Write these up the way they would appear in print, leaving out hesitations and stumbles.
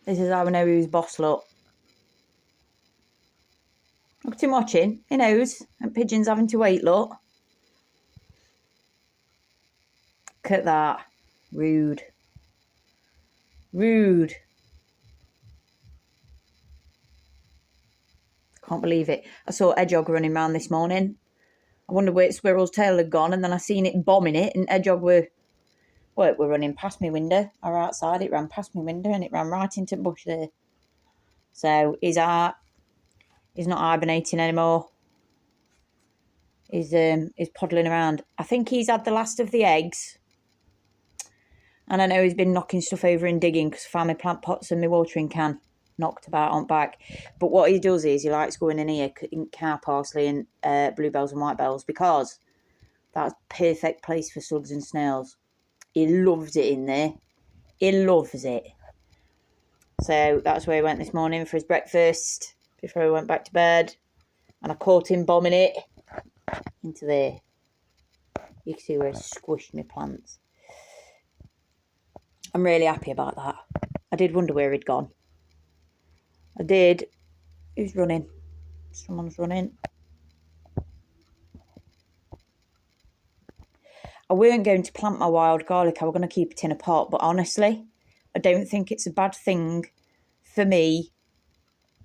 This is how I know who's boss, look. Look at him watching. He knows. And pigeons having to wait, look. Look at that. Rude. Rude. Can't believe it. I saw Hedgehog running around this morning. I wondered where Squirrel's tail had gone, and then I seen it bombing it, and Hedgehog were running past my window, or outside. It ran past my window, and it ran right into the bush there. So he's not hibernating anymore. He's poddling around. I think he's had the last of the eggs. And I know he's been knocking stuff over and digging because I found my plant pots and my watering can knocked about on back. But what he does is he likes going in here, in cow parsley and bluebells and white bells, because that's a perfect place for slugs and snails. He loves it in there. He loves it. So that's where he went this morning for his breakfast before he went back to bed. And I caught him bombing it into there. You can see where he squished my plants. I'm really happy about that. I did wonder where he'd gone. I did. Who's running? Someone's running. I weren't going to plant my wild garlic. I was going to keep it in a pot. But honestly, I don't think it's a bad thing for me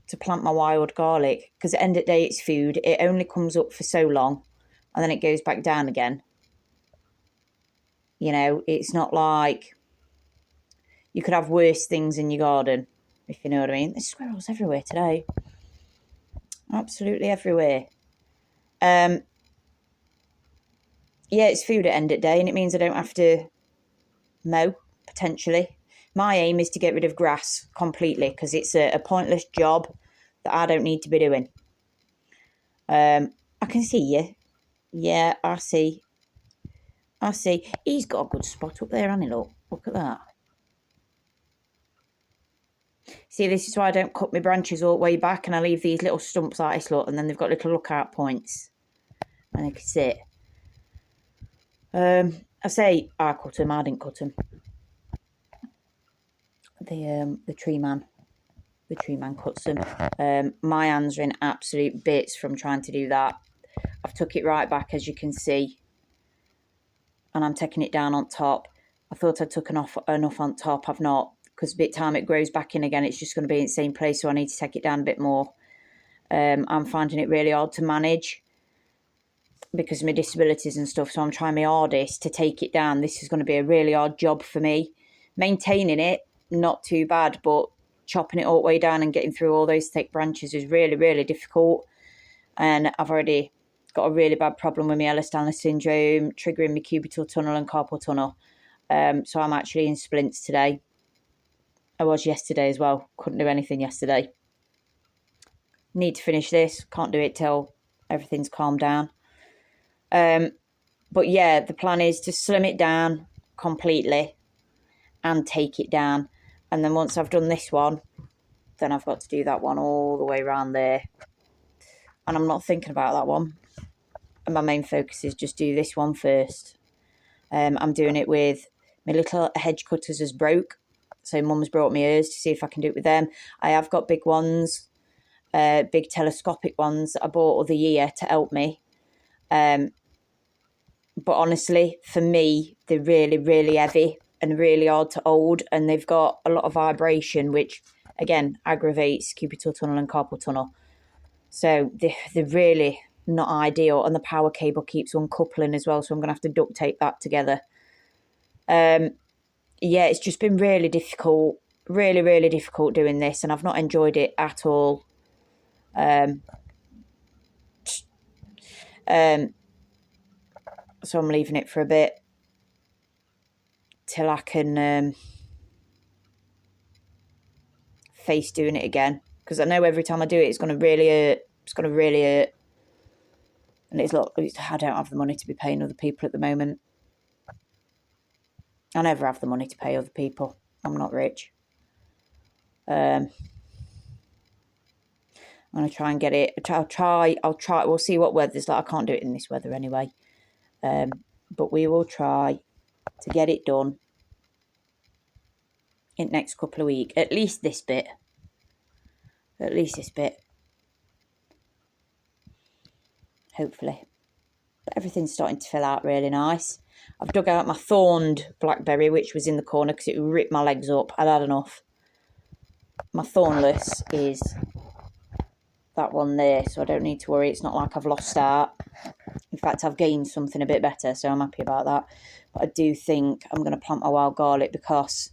to plant my wild garlic. Because at the end of the day, it's food. It only comes up for so long. And then it goes back down again. You know, it's not like you could have worse things in your garden, if you know what I mean. There's squirrels everywhere today. Absolutely everywhere. Yeah, it's food at end of the day, and it means I don't have to mow, potentially. My aim is to get rid of grass completely, because it's a pointless job that I don't need to be doing. I can see you. Yeah, I see. I see. He's got a good spot up there, hasn't he, look? Look at that. See, this is why I don't cut my branches all the way back, and I leave these little stumps like this, look, and then they've got little lookout points. And they can sit. I say I cut them, I didn't cut them. The tree man. The tree man cuts them. My hands are in absolute bits from trying to do that. I've took it right back, as you can see. And I'm taking it down on top. I thought I took enough on top. I've not. Because by the time it grows back in again, it's just going to be in the same place. So I need to take it down a bit more. I'm finding it really hard to manage because of my disabilities and stuff. So I'm trying my hardest to take it down. This is going to be a really hard job for me. Maintaining it, not too bad. But chopping it all the way down and getting through all those thick branches is really, really difficult. And I've already got a really bad problem with my Ehlers-Danlos syndrome, triggering my cubital tunnel and carpal tunnel. So I'm actually in splints today. I was yesterday as well. Couldn't do anything yesterday. Need to finish this. Can't do it till everything's calmed down. But yeah, the plan is to slim it down completely and take it down. And then once I've done this one, then I've got to do that one all the way around there. And I'm not thinking about that one. And my main focus is just do this one first. I'm doing it with my little hedge cutters as broke. So Mum's brought me hers to see if I can do it with them. I have got big ones, big telescopic ones that I bought other year to help me. But honestly, for me, they're really, really heavy and really hard to hold. And they've got a lot of vibration, which, again, aggravates cubital tunnel and carpal tunnel. So they're really not ideal. And the power cable keeps uncoupling as well. So I'm going to have to duct tape that together. Yeah, it's just been really difficult. Really, really difficult doing this. And I've not enjoyed it at all. So I'm leaving it for a bit till I can face doing it again, because I know every time I do it, it's going to really hurt. It's going to really hurt. And it's like, I don't have the money to be paying other people at the moment. I never have the money to pay other people. I'm not rich. I'm going to try and get it. I'll try. We'll see what weather's like. I can't do it in this weather anyway. But we will try to get it done in the next couple of weeks. At least this bit. At least this bit. Hopefully. But everything's starting to fill out really nice. I've dug out my thorned blackberry, which was in the corner because it ripped my legs up. I'd had enough. My thornless is that one there, so I don't need to worry. It's not like I've lost out. In fact, I've gained something a bit better, so I'm happy about that. But I do think I'm going to plant my wild garlic because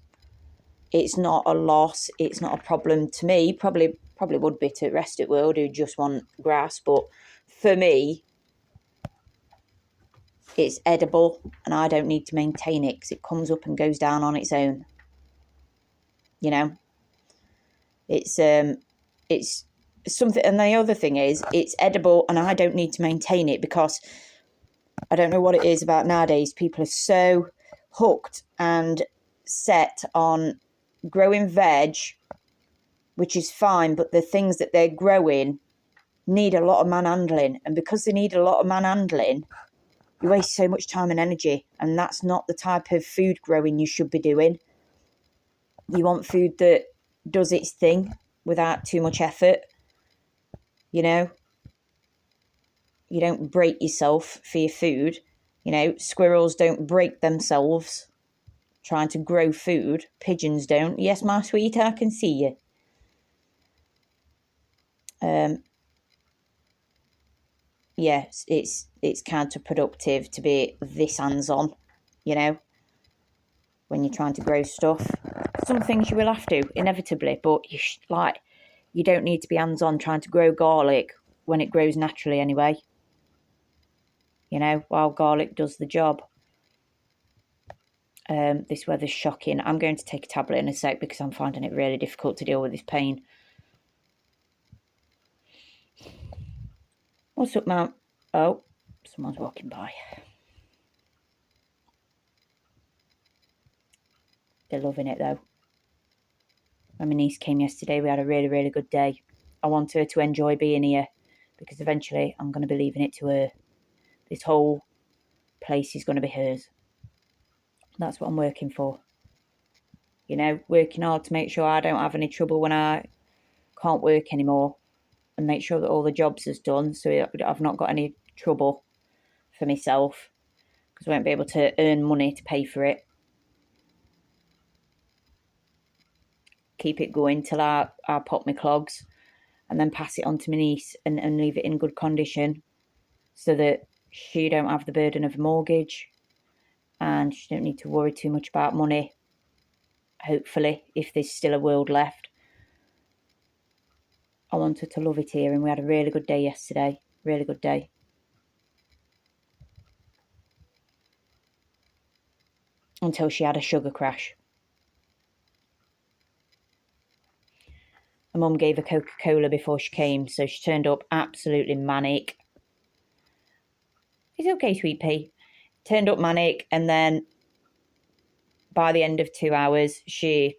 it's not a loss. It's not a problem to me. Probably would be to the rest of the world who just want grass. But for me, it's edible and I don't need to maintain it because it comes up and goes down on its own. You know? It's something, and the other thing is it's edible and I don't need to maintain it because I don't know what it is about nowadays. People are so hooked and set on growing veg, which is fine, but the things that they're growing need a lot of manhandling, and because they need a lot of manhandling, you waste so much time and energy, and that's not the type of food growing you should be doing. You want food that does its thing without too much effort. You know, you don't break yourself for your food. You know, squirrels don't break themselves trying to grow food. Pigeons don't. Yes, my sweet, I can see you. Yes, it's counterproductive to be this hands-on, you know, when you're trying to grow stuff. Some things you will have to, inevitably, but you don't need to be hands-on trying to grow garlic when it grows naturally anyway. You know, wild garlic does the job. This weather's shocking. I'm going to take a tablet in a sec because I'm finding it really difficult to deal with this pain. What's up, Mount? Oh, someone's walking by. They're loving it, though. When my niece came yesterday, we had a really, really good day. I want her to enjoy being here because eventually I'm going to be leaving it to her. This whole place is going to be hers. That's what I'm working for. You know, working hard to make sure I don't have any trouble when I can't work anymore, and make sure that all the jobs is done so I've not got any trouble for myself because I won't be able to earn money to pay for it. Keep it going till I pop my clogs and then pass it on to my niece and leave it in good condition so that she don't have the burden of a mortgage and she don't need to worry too much about money, hopefully, if there's still a world left. I want her to love it here, and we had a really good day yesterday. Really good day. Until she had a sugar crash. Her mum gave her Coca-Cola before she came, so she turned up absolutely manic. It's okay, sweet pea. Turned up manic, and then by the end of 2 hours, she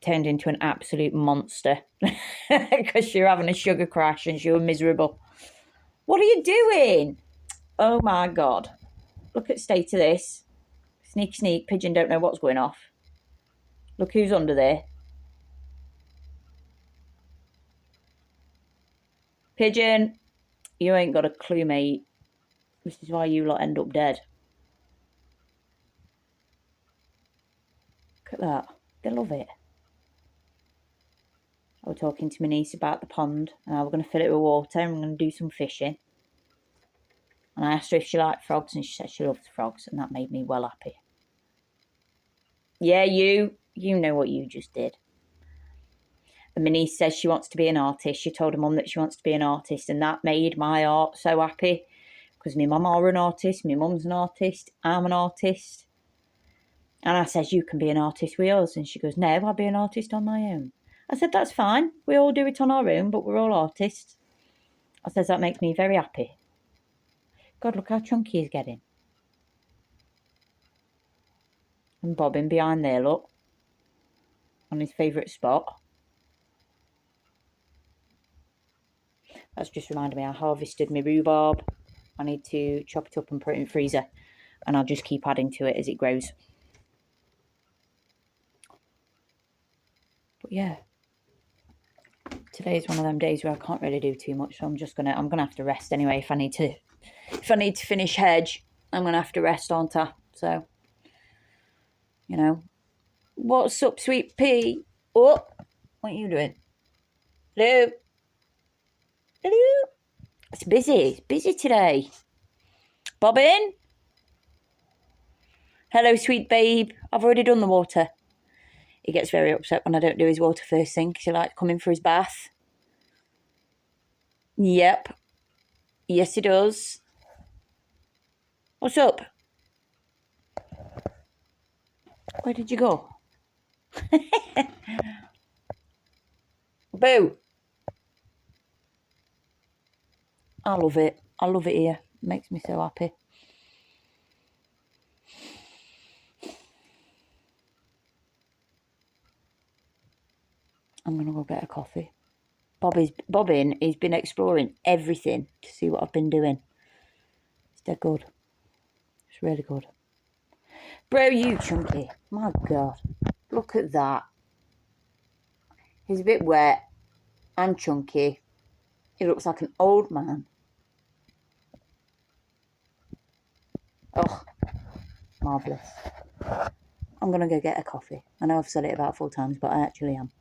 turned into an absolute monster because she was having a sugar crash and she was miserable. What are you doing? Oh my God. Look at the state of this. Sneak, sneak. Pigeon don't know what's going off. Look who's under there. Pigeon, you ain't got a clue, mate. This is why you lot end up dead. Look at that. They love it. I was talking to my niece about the pond. We're going to fill it with water and we're going to do some fishing. And I asked her if she liked frogs and she said she loves frogs, and that made me well happy. Yeah, you know what you just did. And my niece says she wants to be an artist. She told her mum that she wants to be an artist, and that made my heart so happy. Because my mum are an artist, my mum's an artist, I'm an artist. And I says, you can be an artist with us. And she goes, no, I'll be an artist on my own. I said, that's fine. We all do it on our own, but we're all artists. I says, that makes me very happy. God, look how chunky he's getting. And bobbing behind there, look. On his favourite spot. That's just reminded me, I harvested my rhubarb. I need to chop it up and put it in the freezer. And I'll just keep adding to it as it grows. But yeah, today's one of them days where I can't really do too much, so I'm gonna have to rest anyway. If I need to finish hedge, I'm gonna have to rest, aren't I? So, you know, what's up, sweet pea? Oh, what are you doing? Hello, hello. It's busy today. Bobbin. Hello, sweet babe. I've already done the water. He gets very upset when I don't do his water first thing because he likes coming for his bath. Yep. Yes, he does. What's up? Where did you go? Boo. I love it. I love it here. It makes me so happy. I'm going to go get a coffee. Bobbin, he's been exploring everything to see what I've been doing. It's dead good. It's really good. Bro, you chunky. My God. Look at that. He's a bit wet and chunky. He looks like an old man. Oh, marvellous. I'm going to go get a coffee. I know I've said it about 4 times, but I actually am.